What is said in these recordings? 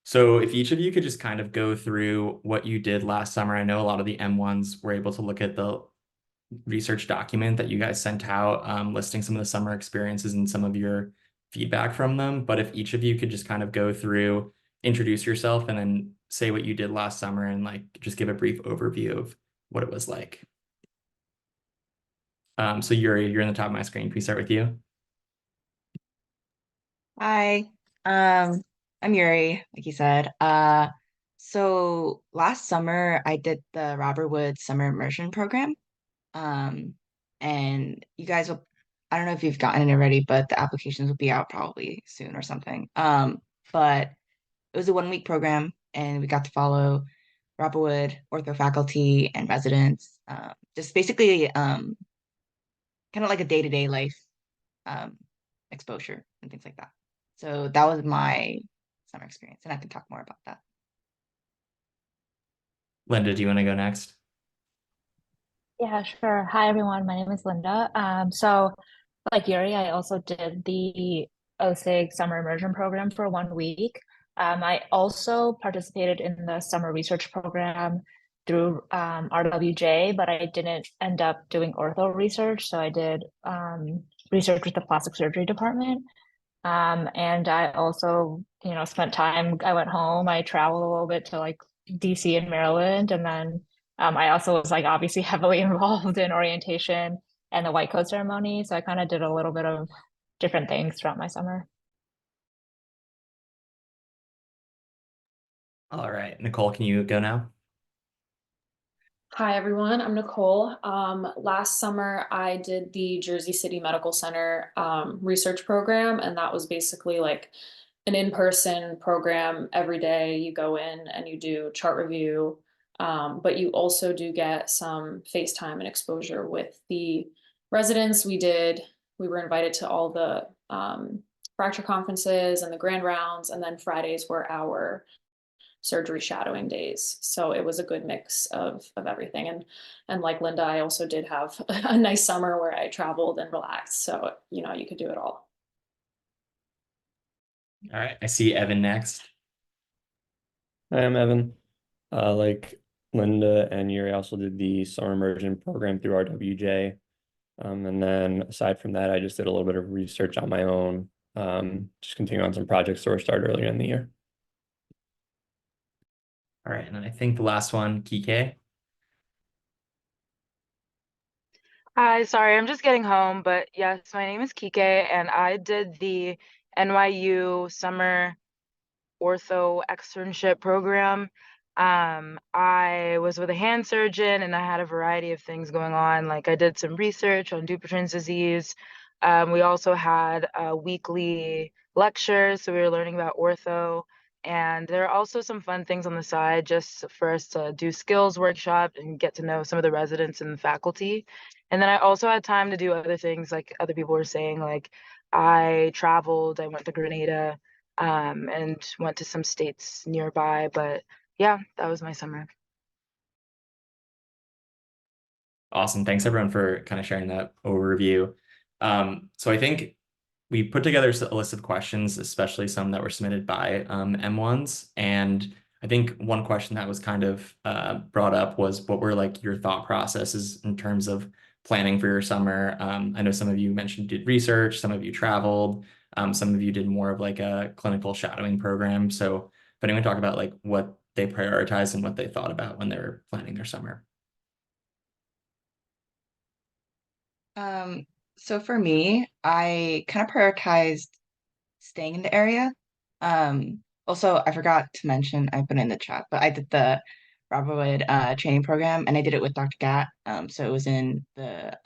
So if each of you could just kind of go through what you did last summer. I know a lot of the M1s were able to look at the research document that you guys sent out, listing some of the summer experiences and some of your feedback from them. But if each of you could just kind of go through, introduce yourself, and then say what you did last summer and like just give a brief overview of what it was like. So Yuri, you're in the top of my screen. Please start with you. Hi, I'm Yuri, like you said. So last summer I did the Robert Wood Summer Immersion Program. Um, and you guys will, I don't know if you've gotten it already, but the applications will be out probably soon or something. But it was a 1 week program and we got to follow Robert Wood, ortho faculty and residents, just basically kind of like a day-to-day life um exposure and things like that. So that was my summer experience, and I can talk more about that. Linda, do you want to go next? Yeah, sure. Hi, everyone. My name is Linda. So like Yuri, I also did the OSIG summer immersion program for 1 week. I also participated in the summer research program through RWJ, but I didn't end up doing ortho research. So I did research with the plastic surgery department. And I also, spent time, I went home, I traveled a little bit to like DC and Maryland. And then I also was like obviously heavily involved in orientation and the white coat ceremony. So I kind of did a little bit of different things throughout my summer. All right, Nicole, can you go now? Hi everyone, I'm Nicole. Last summer I did the Jersey City Medical Center research program, and that was basically like an in-person program every day. You go in and you do chart review, but you also do get some FaceTime and exposure with the residents. We were invited to all the fracture conferences and the grand rounds, and then Fridays were our surgery shadowing days. So it was a good mix of everything. And like Linda, I also did have a nice summer where I traveled and relaxed. So, you could do it all. All right, I see Evan next. Hi, I'm Evan. Like Linda and Yuri also did the summer immersion program through RWJ. And then aside from that, I just did a little bit of research on my own, just continuing on some projects that were started earlier in the year. All right, and I think the last one, Kike. Hi, sorry, I'm just getting home, but yes, my name is Kike, and I did the NYU Summer Ortho Externship Program. I was with a hand surgeon, and I had a variety of things going on. Like I did some research on Dupuytren's disease. We also had weekly lectures, so we were learning about ortho. And there are also some fun things on the side just for us to do skills workshop and get to know some of the residents and the faculty. And then I also had time to do other things like other people were saying, like I traveled, I went to Grenada, and went to some states nearby. But yeah, that was my summer. Awesome. Thanks everyone for kind of sharing that overview. So I think we put together a list of questions, especially some that were submitted by M1s. And I think one question that was kind of brought up was what were like your thought processes in terms of planning for your summer? I know some of you mentioned you did research, some of you traveled, some of you did more of like a clinical shadowing program. So if anyone talk about like what they prioritized and what they thought about when they were planning their summer. Um, so for me, I kind of prioritized staying in the area. Also, I forgot to mention, I put it in the chat, but I did the Robert Wood training program, and I did it with Dr. Gat. So it was in the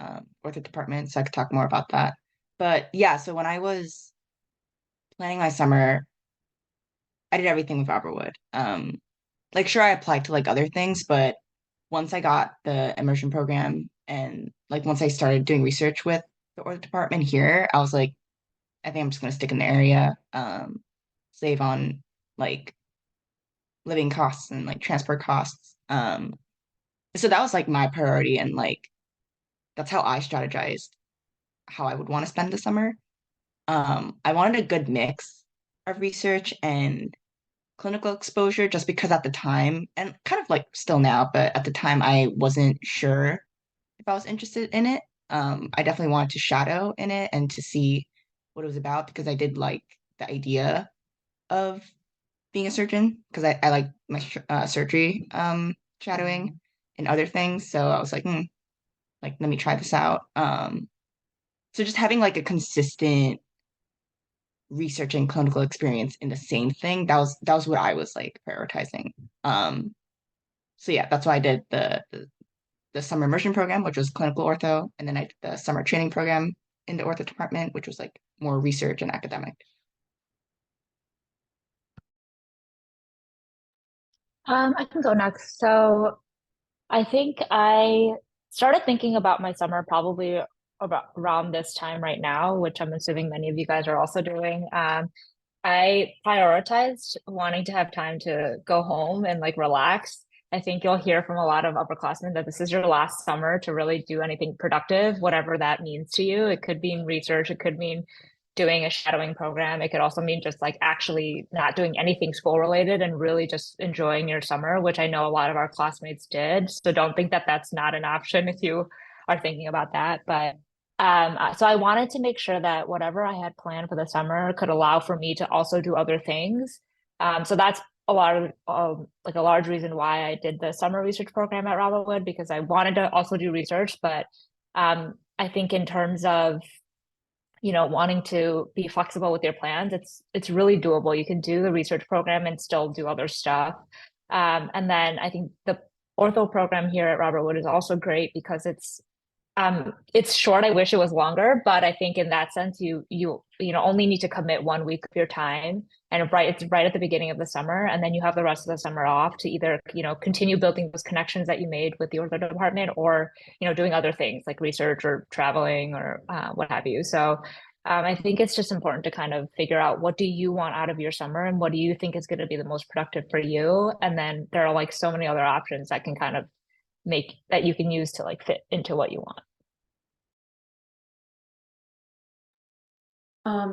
ortho department, so I could talk more about that. But yeah, so when I was planning my summer, I did everything with Robert Wood. Like sure, I applied to like other things, but once I got the immersion program and like once I started doing research with the ortho department here, I was like, I think I'm just gonna stick in the area, save on like living costs and like transport costs. So that was like my priority, and like that's how I strategized how I would want to spend the summer. I wanted a good mix of research and clinical exposure just because at the time, and kind of like still now, but at the time I wasn't sure if I was interested in it. I definitely wanted to shadow in it and to see what it was about because I did like the idea of being a surgeon because I like my surgery shadowing and other things. So I was like, like let me try this out. So just having like a consistent research and clinical experience in the same thing, that was what I was like prioritizing. Um, so yeah, that's why I did the summer immersion program, which was clinical ortho, and then I did the summer training program in the ortho department, which was like more research and academic. I can go next. So I think I started thinking about my summer probably about around this time right now, which I'm assuming many of you guys are also doing. I prioritized wanting to have time to go home and like relax. I think you'll hear from a lot of upperclassmen that this is your last summer to really do anything productive, whatever that means to you. It could mean research, it could mean doing a shadowing program. It could also mean just like actually not doing anything school related and really just enjoying your summer, which I know a lot of our classmates did. So don't think that that's not an option if you are thinking about that. But so I wanted to make sure that whatever I had planned for the summer could allow for me to also do other things. So that's a lot of like a large reason why I did the summer research program at Robert Wood because I wanted to also do research, but I think in terms of wanting to be flexible with your plans, it's really doable. You can do the research program and still do other stuff. And then I think the ortho program here at Robert Wood is also great because it's short. I wish it was longer, but I think in that sense, you only need to commit 1 week of your time, and it's right at the beginning of the summer, and then you have the rest of the summer off to either continue building those connections that you made with the ortho department, or doing other things like research or traveling or what have you. So I think it's just important to kind of figure out what do you want out of your summer and what do you think is going to be the most productive for you, and then there are like so many other options that can kind of make that you can use to like fit into what you want.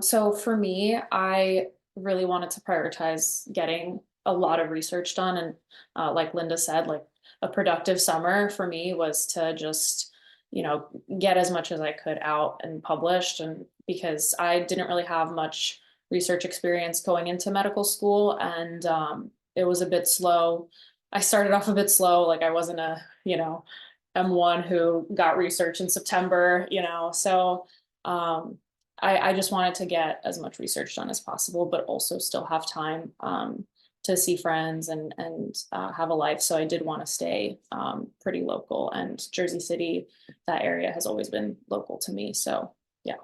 So for me, I really wanted to prioritize getting a lot of research done. And like Linda said, like a productive summer for me was to just, get as much as I could out and published. And because I didn't really have much research experience going into medical school, and it was a bit slow. I started off a bit slow, like I wasn't a, M1 who got research in September, so I just wanted to get as much research done as possible, but also still have time to see friends and have a life. So I did want to stay pretty local, and Jersey City, that area has always been local to me. So yeah.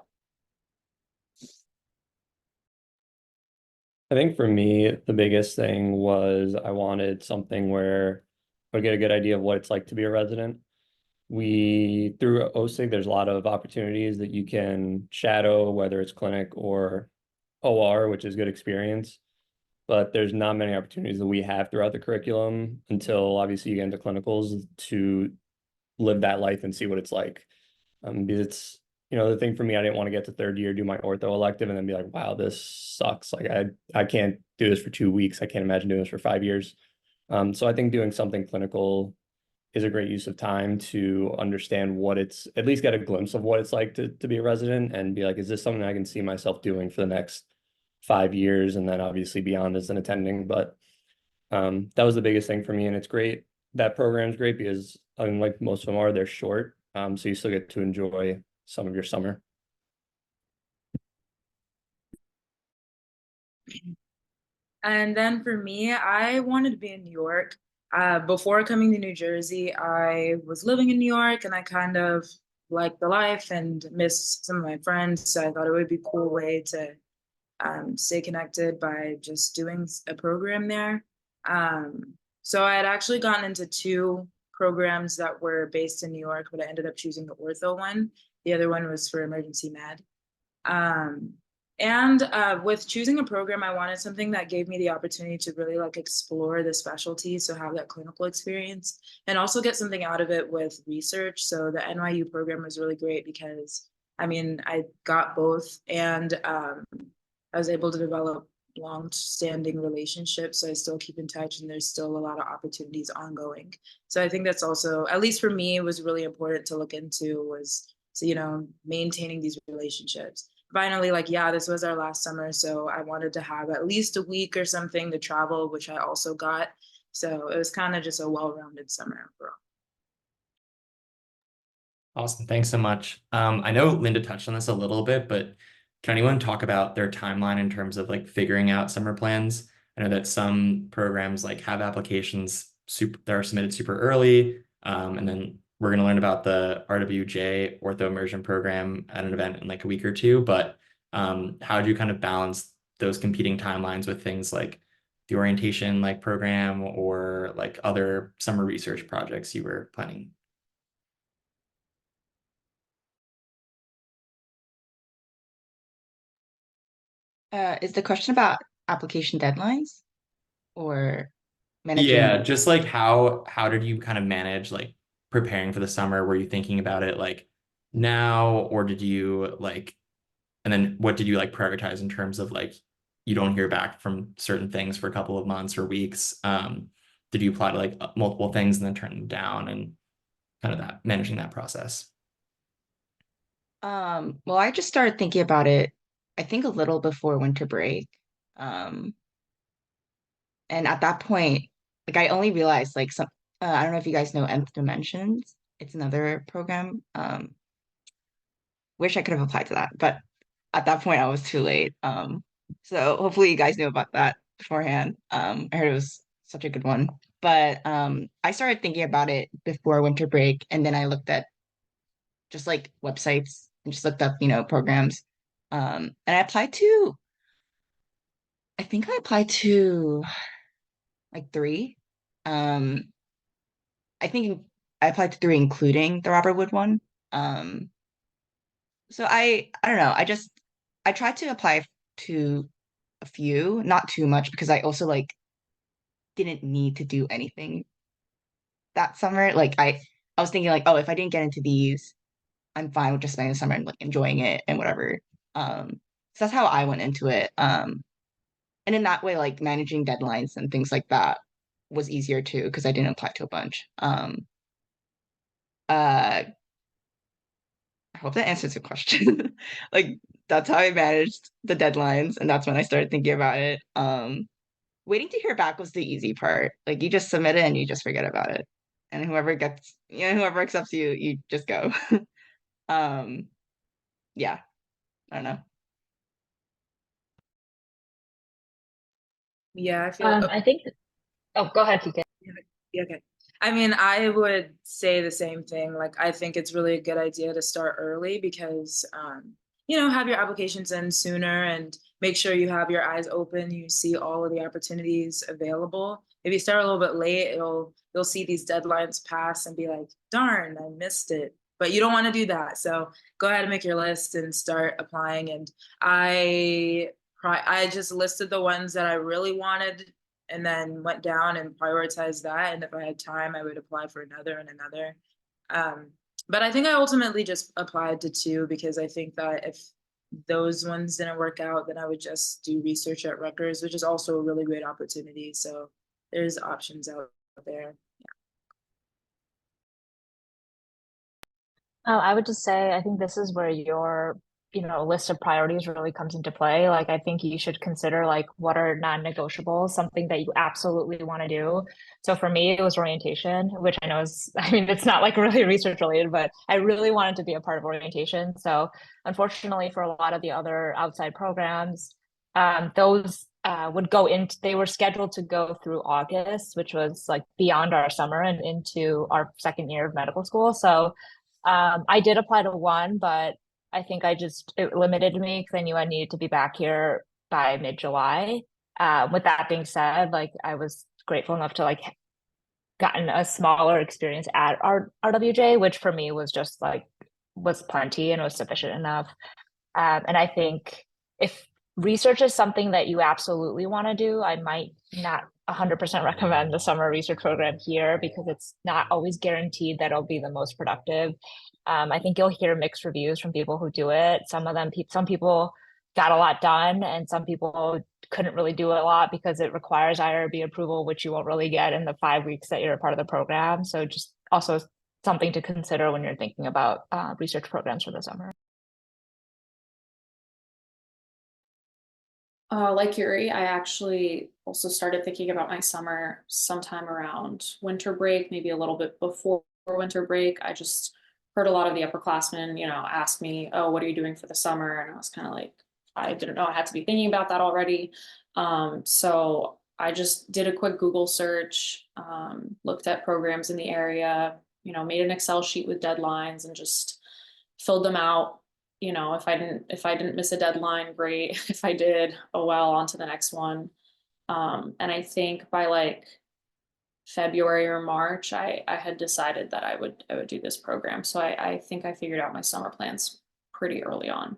I think for me, the biggest thing was I wanted something where I get a good idea of what it's like to be a resident. Through OSIG, there's a lot of opportunities that you can shadow, whether it's clinic or OR, which is good experience. But there's not many opportunities that we have throughout the curriculum until obviously you get into clinicals to live that life and see what it's like. Because it's, the thing for me, I didn't want to get to third year, do my ortho elective, and then be like, wow, this sucks. Like I can't do this for 2 weeks. I can't imagine doing this for 5 years. So I think doing something clinical is a great use of time to understand at least get a glimpse of what it's like to be a resident and be like, is this something I can see myself doing for the next 5 years? And then obviously beyond as an attending. But that was the biggest thing for me. And it's great. That program's great because unlike most of them they're short. So you still get to enjoy some of your summer. And then for me, I wanted to be in New York. Before coming to New Jersey, I was living in New York and I kind of liked the life and missed some of my friends. So I thought it would be a cool way to stay connected by just doing a program there. So I had actually gotten into 2 programs that were based in New York, but I ended up choosing the ortho one. The other one was for emergency med. And with choosing a program, I wanted something that gave me the opportunity to really like explore the specialty, so have that clinical experience and also get something out of it with research. So the NYU program was really great because I got both, and I was able to develop long-standing relationships, so I still keep in touch, and there's still a lot of opportunities ongoing. So I think that's also, at least for me, it was really important to look into was, so, you know, maintaining these relationships. Finally, like, yeah, this was our last summer, so I wanted to have at least a week or something to travel, which I also got. So it was kind of just a well-rounded summer overall. Awesome. Thanks so much. I know Linda touched on this a little bit, but can anyone talk about their timeline in terms of like figuring out summer plans? I know that some programs like have applications that are submitted super early. And then we're going to learn about the RWJ Ortho Immersion Program at an event in like a week or two. But how do you kind of balance those competing timelines with things like the orientation like program or like other summer research projects you were planning? Is the question about application deadlines or managing? Yeah, just like how did you kind of manage like preparing for the summer? Were you thinking about it like now, or did you like, and then what did you like prioritize in terms of like you don't hear back from certain things for a couple of months or weeks? Did you apply to like multiple things and then turn them down and kind of that managing that process? Well, I just started thinking about it, I think a little before winter break. Um, and at that point, like I only realized like I don't know if you guys know Nth Dimensions. It's another program. Wish I could have applied to that, but at that point I was too late. So hopefully you guys knew about that beforehand. I heard it was such a good one. But I started thinking about it before winter break, and then I looked at just like websites and just looked up, programs. And I think I applied to like three. Um, I think I applied to three, including the Robert Wood one. Um, so I don't know. I tried to apply to a few, not too much, because I also like didn't need to do anything that summer. Like I was thinking like, oh, if I didn't get into these, I'm fine with just spending the summer and like enjoying it and whatever. So that's how I went into it. And in that way, like managing deadlines and things like that was easier too, because I didn't apply to a bunch. Uh, I hope that answers your question. Like that's how I managed the deadlines, and that's when I started thinking about it. Waiting to hear back was the easy part. Like you just submit it and you just forget about it. And whoever accepts you, you just go. Um, yeah, I don't know. Yeah, I feel I think, oh, go ahead, TK. yeah, okay. I mean, I would say the same thing. Like, I think it's really a good idea to start early because, have your applications in sooner and make sure you have your eyes open. You see all of the opportunities available. If you start a little bit late, you'll see these deadlines pass and be like, darn, I missed it. But you don't want to do that. So go ahead and make your list and start applying. And I just listed the ones that I really wanted and then went down and prioritized that. And if I had time, I would apply for another and another. But I think I ultimately just applied to two because I think that if those ones didn't work out, then I would just do research at Rutgers, which is also a really great opportunity. So there's options out there. Oh, I would just say, I think this is where your, list of priorities really comes into play. Like, I think you should consider like what are non-negotiables, something that you absolutely want to do. So for me, it was orientation, which I know is, I mean, it's not like really research related, but I really wanted to be a part of orientation. So unfortunately, for a lot of the other outside programs, those they were scheduled to go through August, which was like beyond our summer and into our second year of medical school. So I did apply to one, but I think it limited me because I knew I needed to be back here by mid-July. With that being said, like I was grateful enough to like gotten a smaller experience at RWJ, which for me was just like was plenty and was sufficient enough. And I think if research is something that you absolutely want to do, I might not 100% recommend the summer research program here because it's not always guaranteed that it'll be the most productive. I think you'll hear mixed reviews from people who do it. Some people got a lot done and some people couldn't really do a lot because it requires IRB approval, which you won't really get in the 5 weeks that you're a part of the program. So just also something to consider when you're thinking about research programs for the summer. Like Yuri, I actually also started thinking about my summer sometime around winter break, maybe a little bit before winter break. I just heard a lot of the upperclassmen, ask me, "Oh, what are you doing for the summer?" And I was kind of like, I didn't know I had to be thinking about that already. So I just did a quick Google search, looked at programs in the area, made an Excel sheet with deadlines and just filled them out. If I didn't miss a deadline, great. If I did, oh well, on to the next one. And I think by like February or March, I had decided that I would do this program. So I think I figured out my summer plans pretty early on.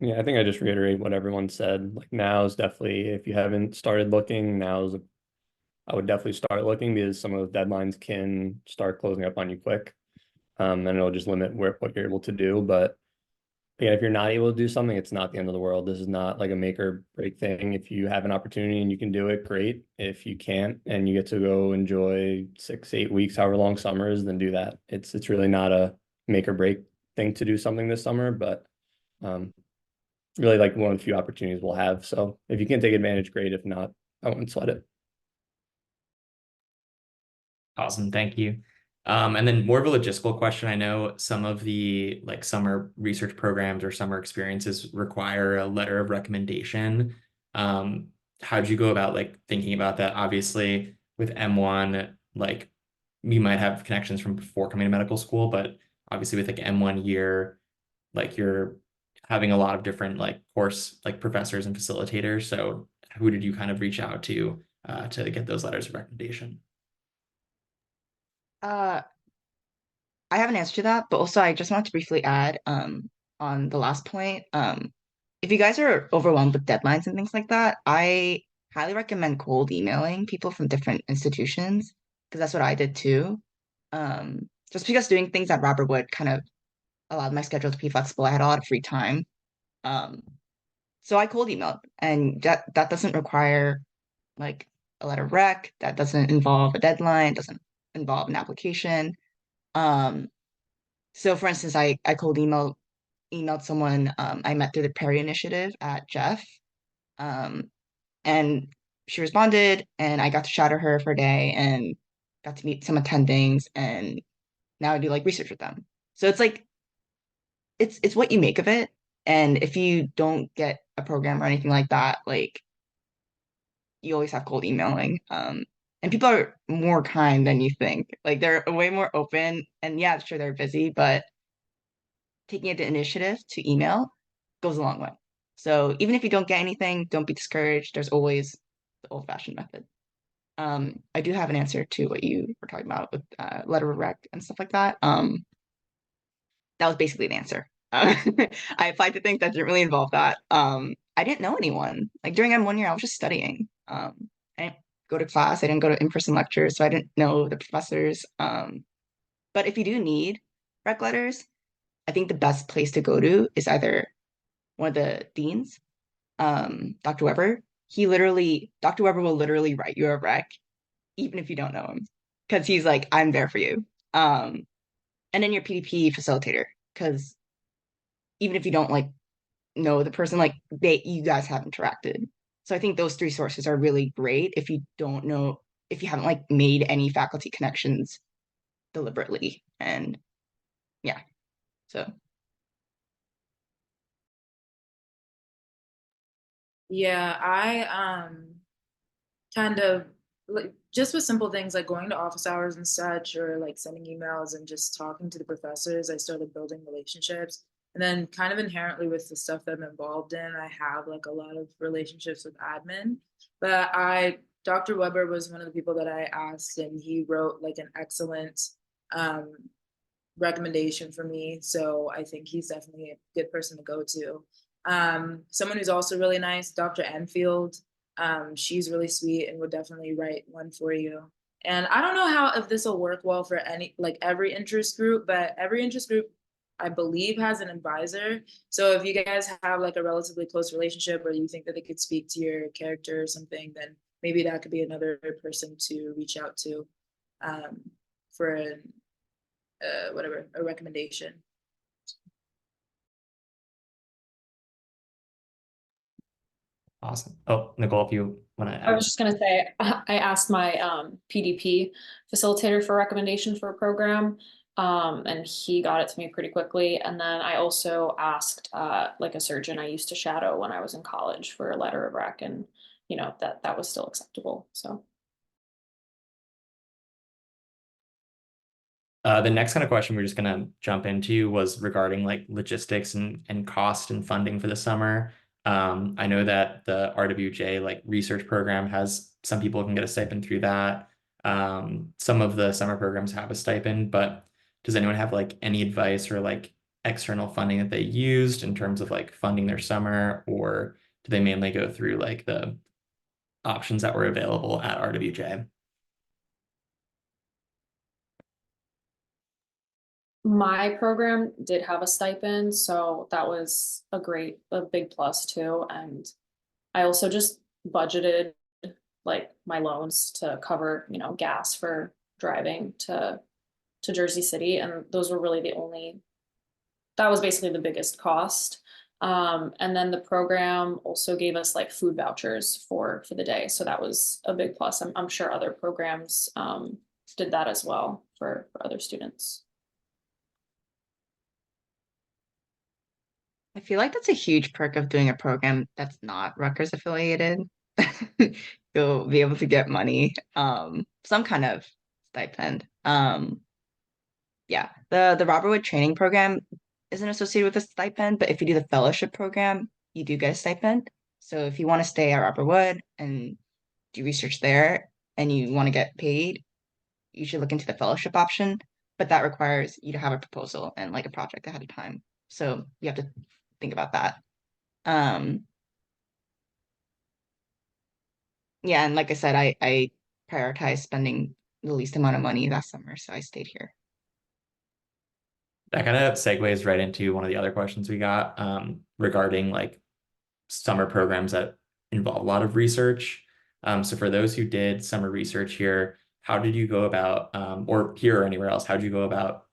Yeah, I think I just reiterate what everyone said. Like now is definitely, if you haven't started looking, I would definitely start looking because some of those deadlines can start closing up on you quick. And it'll just limit what you're able to do. But yeah, if you're not able to do something, it's not the end of the world. This is not like a make or break thing. If you have an opportunity and you can do it, great. If you can't and you get to go enjoy 6-8 weeks, however long summer is, then do that. It's really not a make or break thing to do something this summer, but really like one of the few opportunities we'll have. So if you can take advantage, great. If not, I wouldn't sweat it. Awesome, thank you. And then more of a logistical question. I know some of the like summer research programs or summer experiences require a letter of recommendation. How'd you go about like thinking about that? Obviously, with M1, like you might have connections from before coming to medical school, but obviously with like M1 year, like you're having a lot of different like course like professors and facilitators. So who did you kind of reach out to get those letters of recommendation? I have an answer to that, but also I just wanted to briefly add on the last point. If you guys are overwhelmed with deadlines and things like that, I highly recommend cold emailing people from different institutions because that's what I did too. Just because doing things at Robert Wood kind of allowed my schedule to be flexible. I had a lot of free time. Um, so I cold emailed, and that doesn't require like a letter of rec, that doesn't involve a deadline, doesn't involve an application. Um, so for instance, I cold emailed someone I met through the Perry Initiative at Jeff. Um, and she responded and I got to shadow her for a day and got to meet some attendings and now I do like research with them. So it's like it's what you make of it. And if you don't get a program or anything like that, like you always have cold emailing. And people are more kind than you think. Like they're way more open and yeah, sure they're busy, but taking the initiative to email goes a long way. So even if you don't get anything, don't be discouraged. There's always the old-fashioned method. I do have an answer to what you were talking about with letter of rec and stuff like that. That was basically the answer. I applied to things that didn't really involve that. I didn't know anyone. Like during M1 year, I was just studying. I didn't go to class. I didn't go to in-person lectures, so I didn't know the professors. But if you do need rec letters, I think the best place to go to is either one of the deans, Dr. Weber. Dr. Weber will literally write you a rec, even if you don't know him, because he's like, I'm there for you. And then your PDP facilitator, because even if you don't like know the person, like you guys have interacted. So I think those three sources are really great if you don't know, if you haven't like made any faculty connections deliberately. And yeah, so. Yeah, I kind of like just with simple things like going to office hours and such, or like sending emails and just talking to the professors, I started building relationships. And then kind of inherently with the stuff that I'm involved in, I have like a lot of relationships with admin. But Dr. Weber was one of the people that I asked, and he wrote like an excellent um, recommendation for me. So I think he's definitely a good person to go to. Someone who's also really nice, Dr. Enfield. She's really sweet and would definitely write one for you. And I don't know if this will work well for every interest group, but every interest group I believe, has an advisor. So if you guys have like a relatively close relationship, or you think that they could speak to your character or something, then maybe that could be another person to reach out to for an whatever, a recommendation. Awesome. Oh, Nicole, if you want to I add. was just gonna say, I asked my PDP facilitator for recommendation for a program, and he got it to me pretty quickly. And then I also asked like a surgeon I used to shadow when I was in college for a letter of rec, and that was still acceptable. So The next kind of question we're just gonna jump into was regarding like logistics and cost and funding for the summer. I know that the RWJ like research program has some people can get a stipend through that. Some of the summer programs have a stipend, but does anyone have like any advice or like external funding that they used in terms of like funding their summer, or do they mainly go through like the options that were available at RWJ? my program did have a stipend, so that was a big plus too. And I also just budgeted like my loans to cover, gas for driving to Jersey City, and those were really that was basically the biggest cost. And then the program also gave us like food vouchers for the day, so that was a big plus. I'm sure other programs did that as well for other students. I feel like that's a huge perk of doing a program that's not Rutgers affiliated. You'll be able to get money, some kind of stipend. Yeah, the Robert Wood training program isn't associated with a stipend, but if you do the fellowship program, you do get a stipend. So if you want to stay at Robert Wood and do research there and you want to get paid, you should look into the fellowship option. But that requires you to have a proposal and like a project ahead of time. So you have to think about that. Um, yeah, and like I said, I prioritized spending the least amount of money that summer, so I stayed here. That kind of segues right into one of the other questions we got regarding like summer programs that involve a lot of research. So for those who did summer research here, how did you go about, or here or anywhere else, how did you go about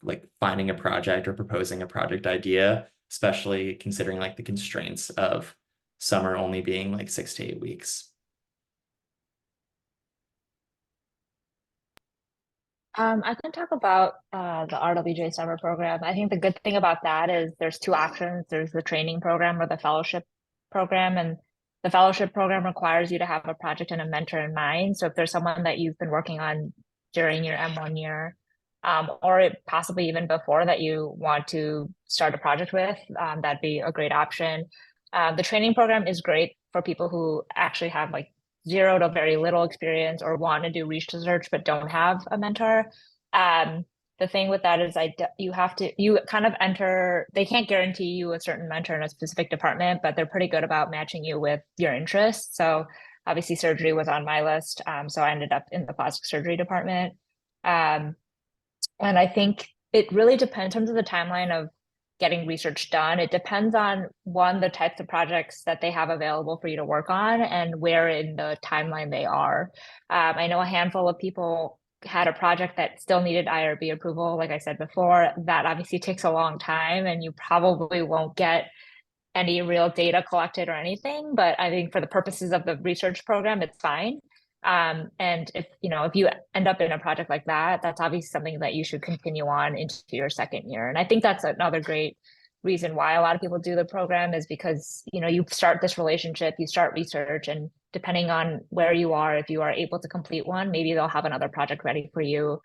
like finding a project or proposing a project idea, especially considering like the constraints of summer only being like 6 to 8 weeks? I can talk about the RWJ summer program. I think the good thing about that is there's two options. There's the training program or the fellowship program, and the fellowship program requires you to have a project and a mentor in mind. So if there's someone that you've been working on during your M1 year, or possibly even before that you want to start a project with, that'd be a great option. The training program is great for people who actually have like zero to very little experience or want to do research but don't have a mentor. The thing with that is you kind of enter, they can't guarantee you a certain mentor in a specific department, but they're pretty good about matching you with your interests. So obviously surgery was on my list. So I ended up in the plastic surgery department. And I think it really depends in terms of the timeline of getting research done. It depends on one, the types of projects that they have available for you to work on and where in the timeline they are. I know a handful of people had a project that still needed IRB approval. Like I said before, that obviously takes a long time and you probably won't get any real data collected or anything. But I think for the purposes of the research program, it's fine. And if you end up in a project like that, that's obviously something that you should continue on into your second year. And I think that's another great reason why a lot of people do the program is because, you start this relationship, you start research, and depending on where you are, if you are able to complete one, maybe they'll have another project ready for you.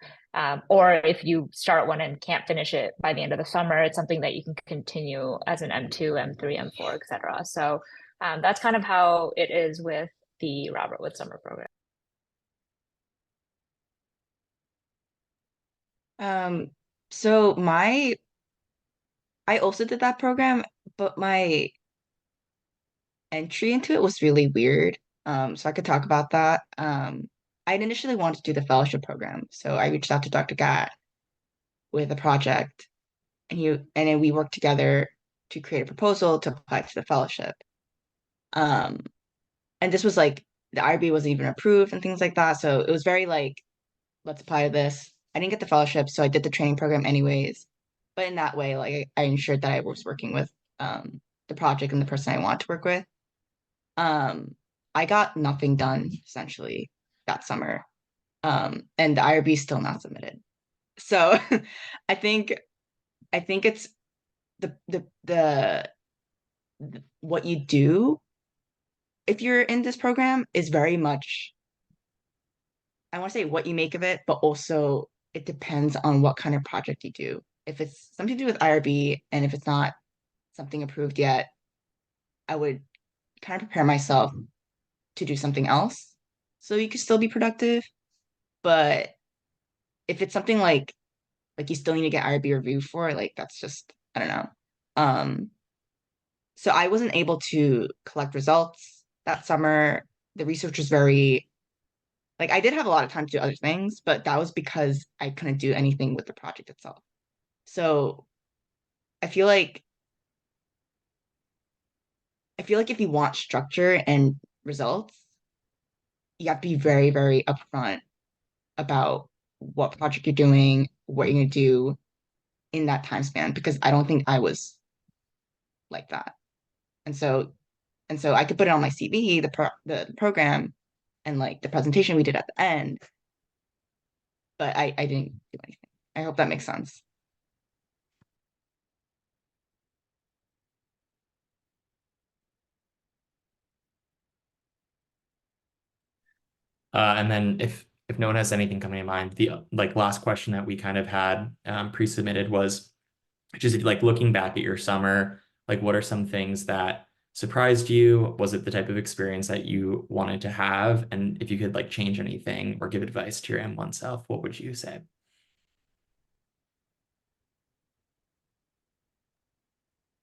Or if you start one and can't finish it by the end of the summer, it's something that you can continue as an M2, M3, M4, etc. So that's kind of how it is with the Robert Wood summer program. So I also did that program, but my entry into it was really weird. So I could talk about that. I'd initially wanted to do the fellowship program, so I reached out to Dr. Gatt with a project, and then we worked together to create a proposal to apply to the fellowship. Um, and this was like the IRB wasn't even approved and things like that. So it was very like, let's apply to this. I didn't get the fellowship, so I did the training program anyways. But in that way, like I ensured that I was working with the project and the person I want to work with. I got nothing done essentially that summer. And the IRB is still not submitted. So I think it's the what you do if you're in this program is very much, I want to say what you make of it, but also it depends on what kind of project you do. If it's something to do with IRB and if it's not something approved yet, I would kind of prepare myself to do something else so you could still be productive. But if it's something like you still need to get IRB review for, like that's just, I don't know. Um, so I wasn't able to collect results that summer. The research was very, like I did have a lot of time to do other things, but that was because I couldn't do anything with the project itself. So I feel like if you want structure and results, you have to be very, very upfront about what project you're doing, what you're gonna do in that time span, because I don't think I was like that. And so I could put it on my CV, the program and like the presentation we did at the end, but I didn't do anything. I hope that makes sense. And then if no one has anything coming to mind, the like last question that we kind of had pre-submitted was just like looking back at your summer, like what are some things that surprised you? Was it the type of experience that you wanted to have? And if you could like change anything or give advice to your M1 self, what would you say?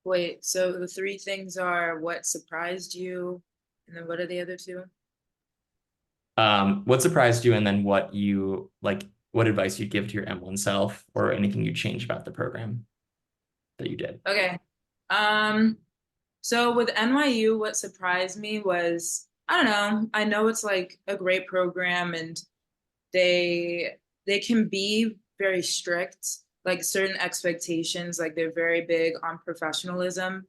Wait, so the three things are what surprised you, and then what are the other two? What surprised you, and then what you like, what advice you'd give to your M1 self, or anything you'd change about the program that you did? Okay. So with NYU, what surprised me was, I don't know, I know it's like a great program and they can be very strict, like certain expectations, like they're very big on professionalism,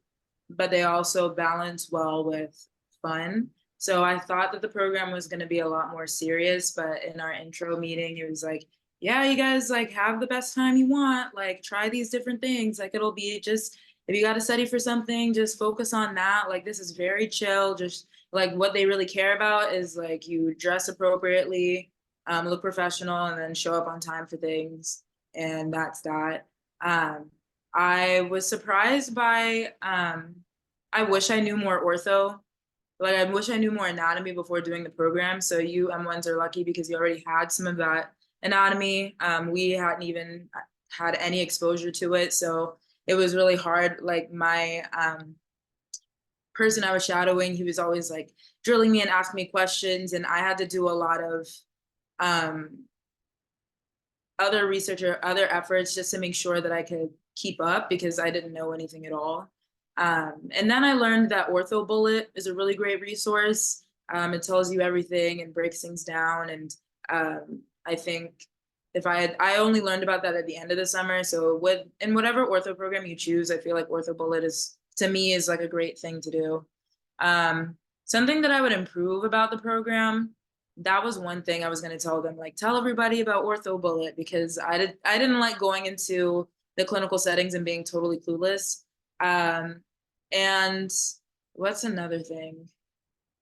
but they also balance well with fun. So I thought that the program was going to be a lot more serious, but in our intro meeting, it was like, yeah, you guys like have the best time you want, like try these different things. Like it'll be just if you got to study for something, just focus on that. Like this is very chill. Just like what they really care about is like you dress appropriately, look professional, and then show up on time for things. And that's that. Um, I was surprised by, I wish I knew more ortho. Like, I wish I knew more anatomy before doing the program. So you M1s are lucky because you already had some of that anatomy. We hadn't even had any exposure to it. So it was really hard. Like my person I was shadowing, he was always like drilling me and asking me questions. And I had to do a lot of um, other research or other efforts just to make sure that I could keep up because I didn't know anything at all. And then I learned that Ortho Bullet is a really great resource. It tells you everything and breaks things down. And I think I only learned about that at the end of the summer. So in whatever ortho program you choose, I feel like Ortho Bullet is, to me, is like a great thing to do. Something that I would improve about the program, that was one thing I was going to tell them, like tell everybody about Ortho Bullet because I didn't like going into the clinical settings and being totally clueless. And what's another thing?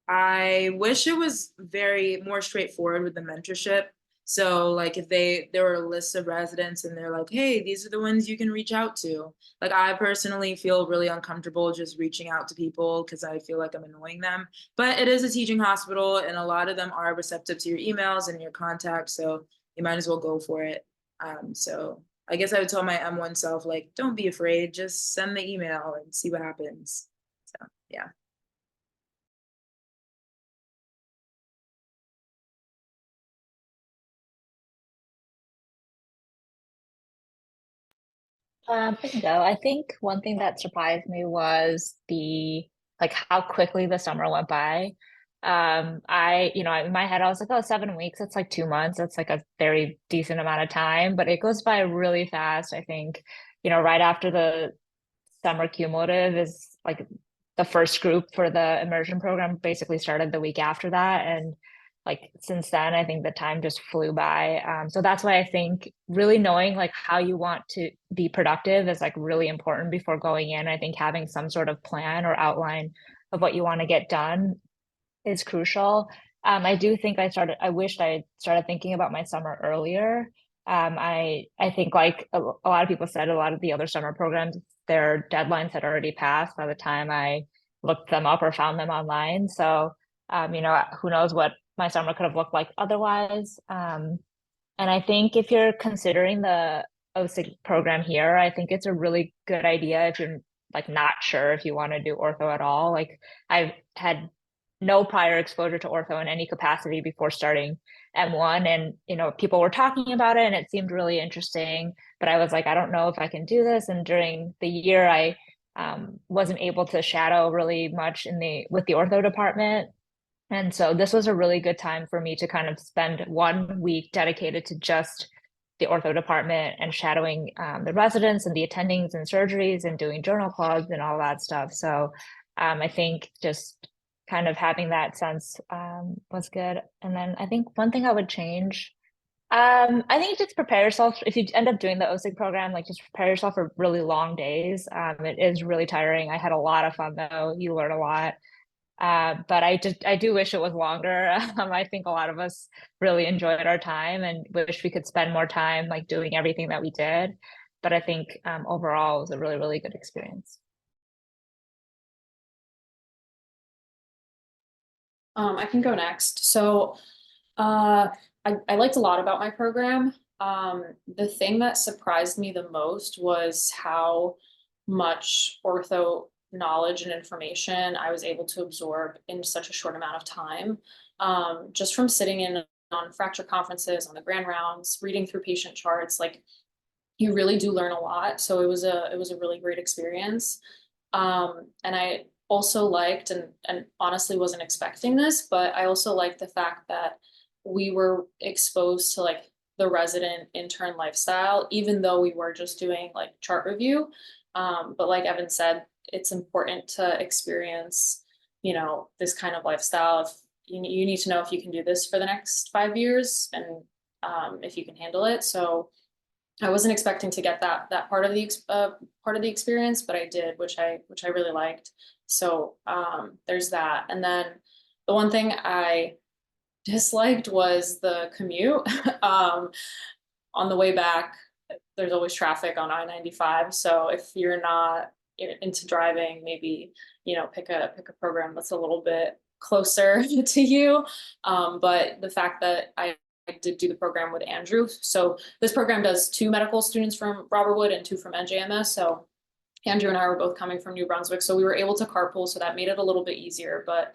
I wish it was very more straightforward with the mentorship. So like if there were a list of residents and they're like, hey, these are the ones you can reach out to. Like I personally feel really uncomfortable just reaching out to people because I feel like I'm annoying them. But it is a teaching hospital and a lot of them are receptive to your emails and your contacts. So you might as well go for it. So I guess I would tell my M1 self, like, don't be afraid, just send the email and see what happens. So yeah. I can go. I think one thing that surprised me was like how quickly the summer went by. In my head, I was like, oh, 7 weeks, that's like 2 months. That's like a very decent amount of time, but it goes by really fast. I think, right after the summer cumulative is like the first group for the immersion program basically started the week after that. And like since then, I think the time just flew by. So that's why I think really knowing like how you want to be productive is like really important before going in. I think having some sort of plan or outline of what you want to get done is crucial. I do think I wished I started thinking about my summer earlier. I think like a lot of people said, a lot of the other summer programs, their deadlines had already passed by the time I looked them up or found them online. So, who knows what my summer could have looked like otherwise. And I think if you're considering the OSIG program here, I think it's a really good idea if you're like not sure if you want to do ortho at all. Like I've had no prior exposure to ortho in any capacity before starting M1, and people were talking about it and it seemed really interesting, but I was like, I don't know if I can do this. And during the year I wasn't able to shadow really much with the ortho department. And so this was a really good time for me to kind of spend 1 week dedicated to just the ortho department and shadowing the residents and the attendings and surgeries and doing journal clubs and all that stuff. So I think just kind of having that sense was good. And then I think one thing I would change, I think just prepare yourself. If you end up doing the OSIG program, like just prepare yourself for really long days. It is really tiring. I had a lot of fun though. You learn a lot. But I do wish it was longer. I think a lot of us really enjoyed our time and wish we could spend more time like doing everything that we did. But I think overall it was a really, really good experience. I can go next. So I liked a lot about my program. The thing that surprised me the most was how much ortho knowledge and information I was able to absorb in such a short amount of time. Just from sitting in on fracture conferences, on the grand rounds, reading through patient charts, like you really do learn a lot. So it was a really great experience. And I also liked and honestly wasn't expecting this, but I also liked the fact that we were exposed to like the resident intern lifestyle, even though we were just doing like chart review. But like Evan said, it's important to experience, this kind of lifestyle. If you need to know if you can do this for the next 5 years and if you can handle it. So I wasn't expecting to get that part of the experience, but I did, which I really liked. So there's that. And then the one thing I disliked was the commute. On the way back, there's always traffic on I-95. So if you're not into driving, maybe pick a program that's a little bit closer to you. But the fact that I did do the program with Andrew. So this program does 2 medical students from Robert Wood and 2 from NJMS. So Andrew and I were both coming from New Brunswick, so we were able to carpool, so that made it a little bit easier. But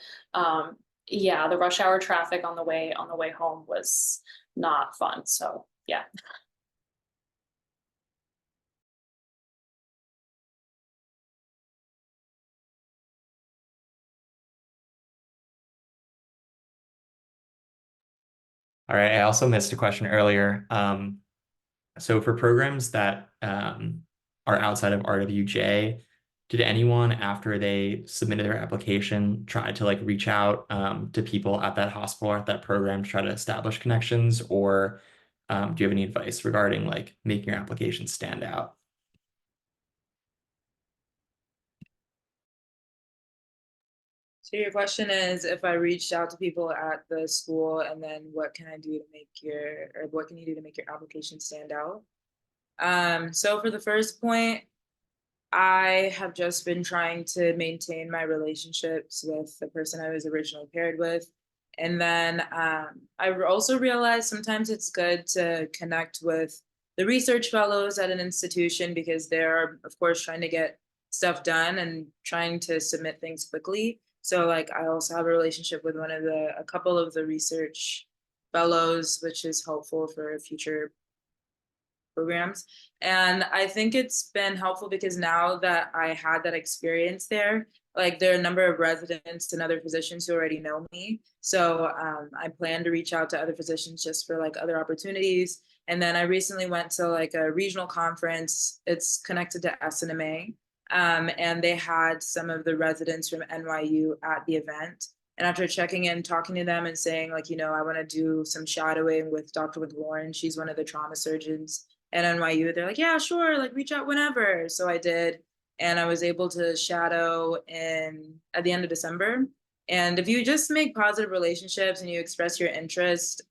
yeah, the rush hour traffic on the way home was not fun. So yeah. All right, I also missed a question earlier. So for programs that are outside of RWJ, did anyone after they submitted their application try to like reach out to people at that hospital or at that program to try to establish connections, or do you have any advice regarding like making your application stand out? So your question is if I reached out to people at the school, and then what can I do to what can you do to make your application stand out? So for the first point, I have just been trying to maintain my relationships with the person I was originally paired with. And then I also realized sometimes it's good to connect with the research fellows at an institution, because they're, of course, trying to get stuff done and trying to submit things quickly. So like I also have a relationship with a couple of the research fellows, which is helpful for future programs. And I think it's been helpful because now that I had that experience there, like there are a number of residents and other physicians who already know me. So I plan to reach out to other physicians just for like other opportunities. And then I recently went to like a regional conference. It's connected to SNMA. And they had some of the residents from NYU at the event. And after checking in, talking to them and saying like, you know, I want to do some shadowing with Dr. McLaurin. She's one of the trauma surgeons at NYU. They're like, yeah, sure, like reach out whenever. So I did. And I was able to shadow at the end of December. And if you just make positive relationships and you express your interest,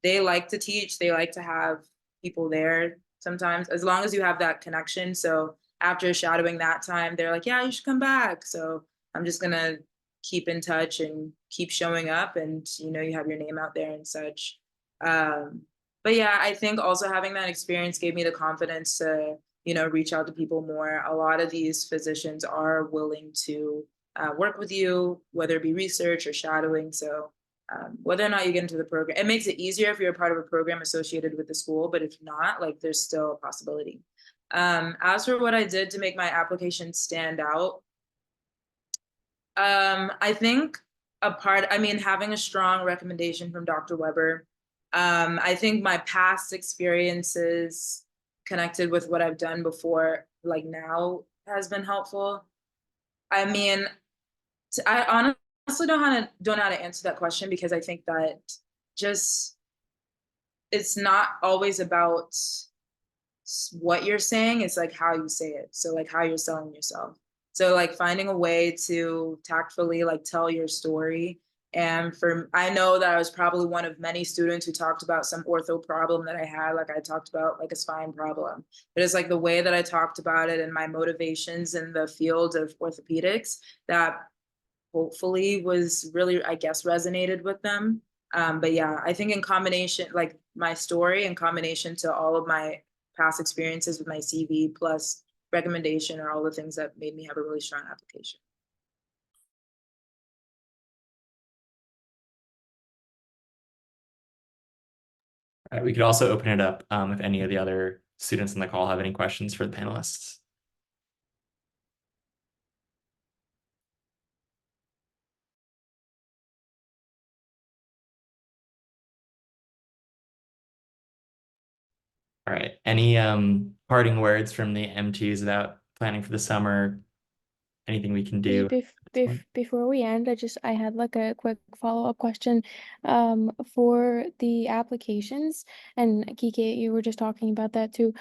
they like to teach, they like to have people there sometimes, as long as you have that connection. So after shadowing that time, they're like, yeah, you should come back. So I'm just gonna keep in touch and keep showing up, and you know, you have your name out there and such. But yeah, I think also having that experience gave me the confidence to, you know, reach out to people more. A lot of these physicians are willing to work with you, whether it be research or shadowing. So whether or not you get into the program, it makes it easier if you're a part of a program associated with the school, but if not, like there's still a possibility. As for what I did to make my application stand out, I think having a strong recommendation from Dr. Weber. I think my past experiences connected with what I've done before, like now, has been helpful. I mean, I honestly don't know how to answer that question, because I think that just it's not always about what you're saying, it's like how you say it. So like how you're selling yourself. So like finding a way to tactfully like tell your story. And I know that I was probably one of many students who talked about some ortho problem that I had. Like I talked about like a spine problem, but it's like the way that I talked about it and my motivations in the field of orthopedics that hopefully was really, I guess, resonated with them. But yeah, I think in combination, like my story in combination to all of my past experiences with my CV plus recommendation are all the things that made me have a really strong application. All right, we could also open it up if any of the other students in the call have any questions for the panelists. All right, any parting words from the M2s about planning for the summer? Anything we can do? Before we end, I had like a quick follow-up question for the applications, and Kike, you were just talking about that too.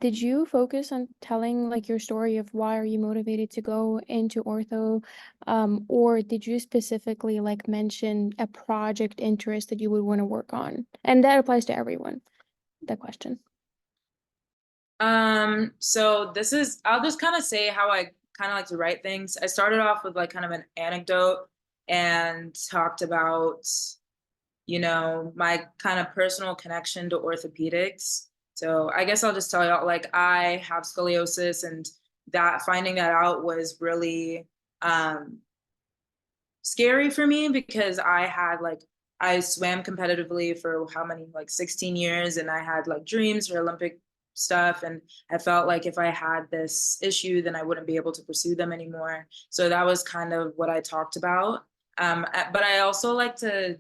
Did you focus on telling like your story of why are you motivated to go into ortho, or did you specifically like mention a project interest that you would want to work on? And that applies to everyone, that question. So I'll just kind of say how I kind of like to write things. I started off with like kind of an anecdote and talked about, you know, my kind of personal connection to orthopedics. So I guess I'll just tell y'all, like I have scoliosis, and that finding that out was really scary for me, because I swam competitively for how many, like 16 years, and I had like dreams for Olympic stuff, and I felt like if I had this issue, then I wouldn't be able to pursue them anymore. So that was kind of what I talked about. But I also like to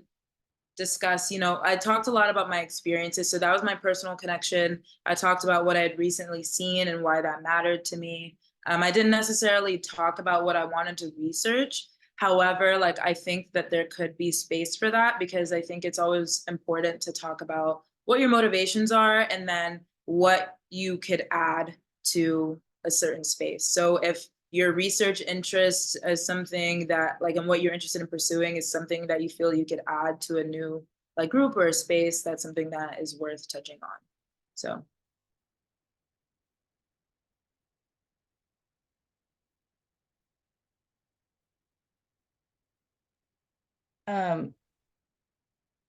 discuss, you know, I talked a lot about my experiences. So that was my personal connection. I talked about what I had recently seen and why that mattered to me. I didn't necessarily talk about what I wanted to research. However, like I think that there could be space for that, because I think it's always important to talk about what your motivations are and then what you could add to a certain space. So if your research interest is something that like, and what you're interested in pursuing is something that you feel you could add to a new like group or a space, that's something that is worth touching on. So.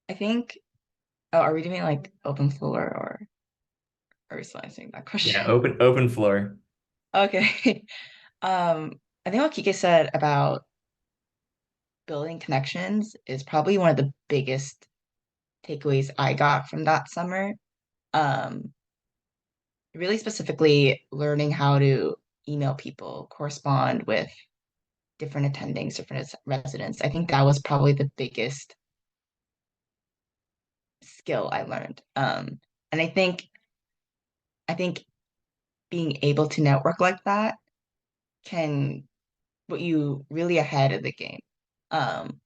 I think, oh, are we doing like open floor, or are we still answering that question? Yeah, open floor. Okay. I think what Kike said about building connections is probably one of the biggest takeaways I got from that summer. really specifically learning how to email people, correspond with different attendings, different residents. I think that was probably the biggest skill I learned. And I think being able to network like that can put you really ahead of the game. Um,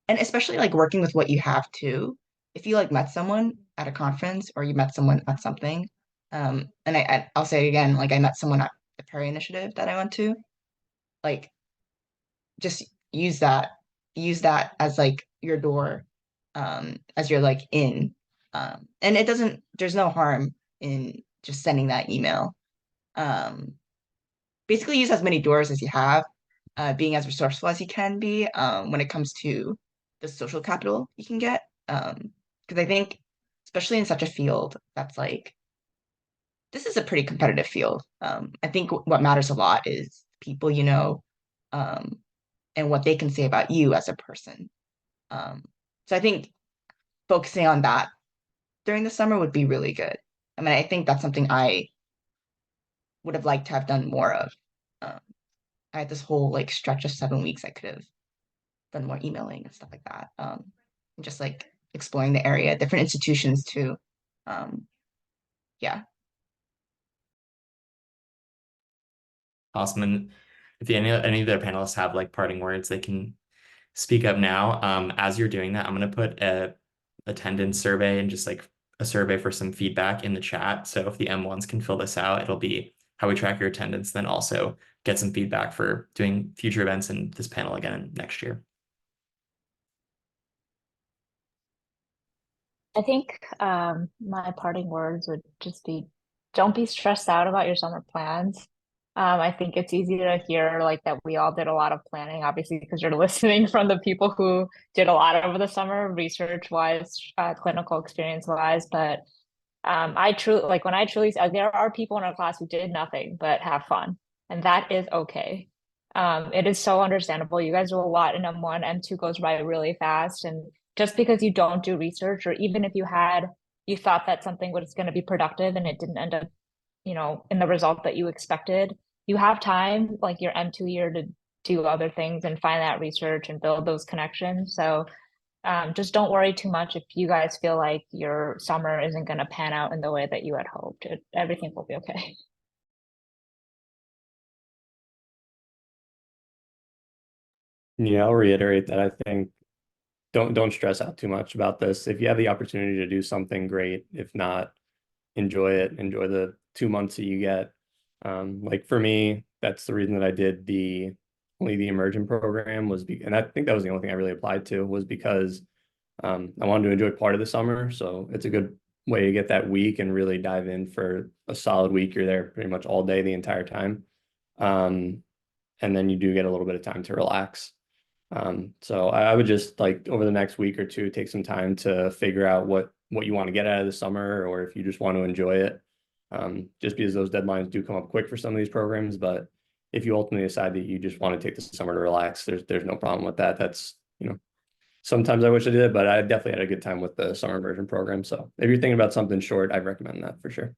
and especially like working with what you have too. If you like met someone at a conference or you met someone at something, and I'll say it again, like I met someone at the Prairie Initiative that I went to, like just use that as like your door, as you're like in, and there's no harm in just sending that email. Um, basically use as many doors as you have, being as resourceful as you can be, when it comes to the social capital you can get. Because I think, especially in such a field that's like, this is a pretty competitive field. I think what matters a lot is people you know, um, and what they can say about you as a person. Um, so I think focusing on that during the summer would be really good. I mean, I think that's something I would have liked to have done more of. Um, I had this whole like stretch of 7 weeks I could have done more emailing and stuff like that. And just like exploring the area, different institutions too. Um, yeah. Awesome. And if any of their panelists have like parting words, they can speak up now. As you're doing that, I'm gonna put a attendance survey and just like a survey for some feedback in the chat. So if the M1s can fill this out, it'll be how we track your attendance, then also get some feedback for doing future events in this panel again next year. I think my parting words would just be don't be stressed out about your summer plans. I think it's easy to hear like that we all did a lot of planning, obviously, because you're listening from the people who did a lot over the summer, research wise, clinical experience wise. But I truly like when I truly there are people in our class who did nothing but have fun, and that is okay. It is so understandable. You guys do a lot in M1, M2 goes by really fast, and just because you don't do research, or even if you thought that something was going to be productive and it didn't end up, in the result that you expected, you have time, like your M2 year, to do other things and find that research and build those connections. So just don't worry too much if you guys feel like your summer isn't going to pan out in the way that you had hoped. Everything will be okay. Yeah, I'll reiterate that I think don't stress out too much about this. If you have the opportunity to do something, great. If not, enjoy it. Enjoy the 2 months that you get. Like for me, that's the reason that I did only the immersion program and I think that was the only thing I really applied to, was because I wanted to enjoy part of the summer. So it's a good way to get that week and really dive in for a solid week. You're there pretty much all day, the entire time. And then you do get a little bit of time to relax. So I would just like over the next week or two, take some time to figure out what you want to get out of the summer, or if you just want to enjoy it. Just because those deadlines do come up quick for some of these programs, but if you ultimately decide that you just want to take the summer to relax, there's no problem with that. That's, sometimes I wish I did, but I definitely had a good time with the summer immersion program. So if you're thinking about something short, I'd recommend that for sure.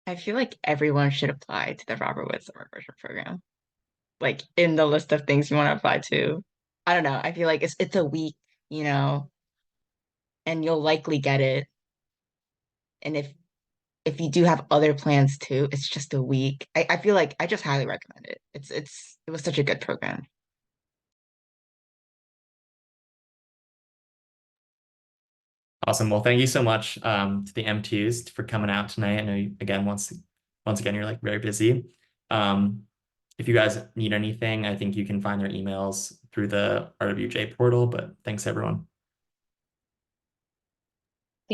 I feel like everyone should apply to the Robert Wood Summer Immersion Program. Like in the list of things you want to apply to. I don't know. I feel like it's a week, and you'll likely get it. And if you do have other plans too, it's just a week. I feel like I just highly recommend it. It was such a good program. Awesome. Well, thank you so much to the M2s for coming out tonight. I know again, once again, you're like very busy. If you guys need anything, I think you can find their emails through the RWJ portal, but thanks everyone.